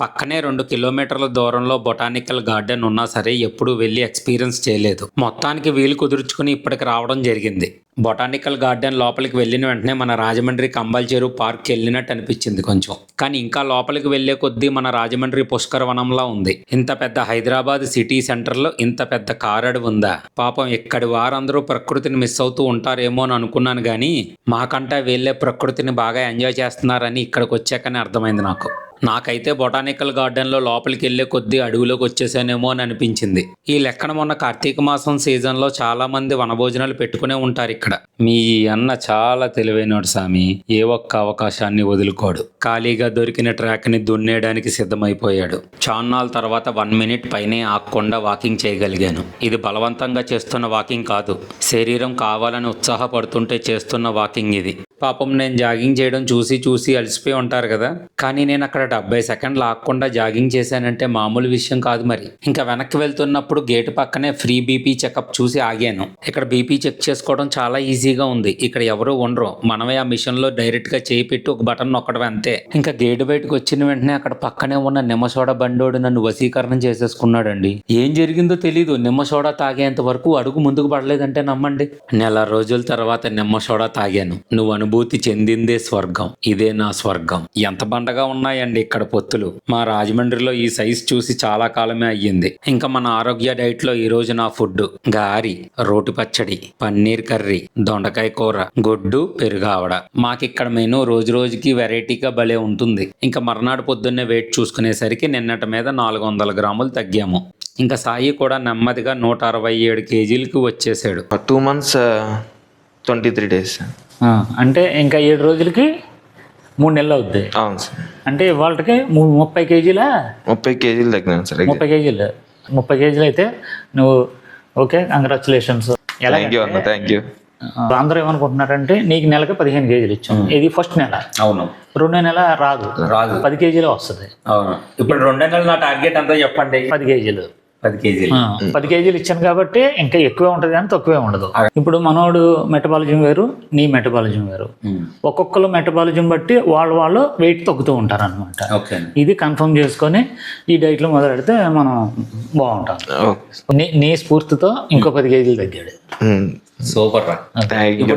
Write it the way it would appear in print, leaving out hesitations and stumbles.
పక్కనే 2 కిలోమీటర్ల దూరంలో బొటానికల్ గార్డెన్ ఉన్నా సరే ఎప్పుడూ వెళ్ళి ఎక్స్పీరియన్స్ చేయలేదు. మొత్తానికి వీలు కుదుర్చుకుని ఇప్పటికి రావడం జరిగింది. బొటానికల్ గార్డెన్ లోపలికి వెళ్ళిన వెంటనే మన రాజమండ్రి కంబల్ చెరువు పార్క్ వెళ్ళినట్టు అనిపించింది కొంచెం. కానీ ఇంకా లోపలికి వెళ్లే కొద్దీ మన రాజమండ్రి పుష్కర వనంలా ఉంది. ఇంత పెద్ద హైదరాబాద్ సిటీ సెంటర్లో ఇంత పెద్ద కారడు ఉందా? పాపం ఇక్కడి వారందరూ ప్రకృతిని మిస్ అవుతూ ఉంటారేమో అని అనుకున్నాను, కానీ మాకంటే వీళ్ళే ప్రకృతిని బాగా ఎంజాయ్ చేస్తున్నారని ఇక్కడికి వచ్చాకనే అర్థమైంది నాకు. నాకైతే బొటానికల్ గార్డెన్లో లోపలికి వెళ్ళే కొద్దీ అడవిలోకి వచ్చేసానేమో అని అనిపించింది. ఈ లెక్కన మొన్న కార్తీక మాసం సీజన్లో చాలా మంది వనభోజనాలు పెట్టుకునే ఉంటారు ఇక్కడ. మీ అన్న చాలా తెలివైనడు సామి, ఏ ఒక్క అవకాశాన్ని వదులుకోడు. ఖాళీగా దొరికిన ట్రాక్ని దున్నేయడానికి సిద్ధమైపోయాడు. చాన్నాళ్ళ తర్వాత 1 మినిట్ పైనే ఆగకుండా వాకింగ్ చేయగలిగాను. ఇది బలవంతంగా చేస్తున్న వాకింగ్ కాదు, శరీరం కావాలని ఉత్సాహపడుతుంటే చేస్తున్న వాకింగ్ ఇది. పాపం నేను జాగింగ్ చేయడం చూసి అలసిపోయి ఉంటారు కదా, కానీ నేను అక్కడ 70 సెకండ్లు ఆగకుండా జాగింగ్ చేశానంటే మామూలు విషయం కాదు మరి. ఇంకా వెనక్కి వెళ్తున్నప్పుడు గేటు పక్కనే ఫ్రీ బీపీ చెకప్ చూసి ఆగాను. ఇక్కడ బీపీ చెక్ చేసుకోవడం చాలా ఈజీగా ఉంది. ఇక్కడ ఎవరు ఉండరు, మనమే ఆ మిషన్లో డైరెక్ట్గా చేయి పెట్టి ఒక బటన్ నొక్కడం అంతే. ఇంకా గేటు బయటకు వచ్చిన వెంటనే అక్కడ పక్కనే ఉన్న నిమ్మ సోడా బండోడు నన్ను వశీకరణం చేసేసుకున్నాడండి. ఏం జరిగిందో తెలీదు, నిమ్మ సోడా తాగేంత వరకు అడుగు ముందుకు పడలేదంటే నమ్మండి. నెల రోజుల తర్వాత నిమ్మ సోడా తాగాను. నువ్వు అనుభూతి చెందిందే స్వర్గం, ఇదే నా స్వర్గం. ఎంత బండగా ఉన్నాయండి ఇక్కడ పొత్తులు. మా రాజమండ్రిలో ఈ సైజ్ చూసి చాలా కాలమే అయ్యింది. ఇంకా మన ఆరోగ్య డైట్ లో ఈ రోజు నా ఫుడ్ గారి, రోటి పచ్చడి, పన్నీర్ కర్రీ, దొండకాయ కూర, గుడ్డు, పెరుగావడ. మాకిక్కడ మెనూ రోజు రోజుకి వెరైటీగా భలే ఉంటుంది. ఇంకా మర్నాడు పొద్దున్నే వెయిట్ చూసుకునేసరికి నిన్నటి మీద 400 గ్రాములు తగ్గాము. ఇంకా సాయి కూడా నెమ్మదిగా 167 కేజీలకు వచ్చేసాడు. 2 months 23 days. అంటే ఇంకా 7 రోజులకి 3 నెలలు అవుద్ది. అవును సార్. అంటే ఇవాళకి 30 కేజీలా? 30 కేజీలు తగ్గినాను సార్. 30 కేజీలు అయితే నువ్వు ఓకే, కంగ్రాచులేషన్స్. థ్యాంక్ యూ అన్న, థ్యాంక్ యూ. అందరూ ఏమనుకుంటున్నారంటే నీకు నెలకి 15 కేజీలు ఇచ్చాం, ఇది ఫస్ట్ నెల. అవును, 2వ నెల రాదు, 10 కేజీలు వస్తుంది. అవును, ఇప్పుడు 2 నెలలు నా టార్గెట్ అంతా చెప్పండి. 10 కేజీలు. 10 కేజీలు. 10 కేజీలు ఇచ్చాను కాబట్టి ఇంకా ఎక్కువే ఉంటుంది కానీ తక్కువే ఉండదు. ఇప్పుడు మనోడు మెటబాలిజం వేరు, నీ మెటబాలిజం వేరు. ఒక్కొక్కరు మెటబాలిజం బట్టి వాళ్ళు వెయిట్ తగ్గుతూ ఉంటారు అనమాట. ఇది కన్ఫర్మ్ చేసుకొని ఈ డైట్లో మొదలెడితే మనం బాగుంటాం. నీ స్ఫూర్తితో ఇంకో 10 కేజీలు తగ్గాడు. సూపర్ రా. Thank you.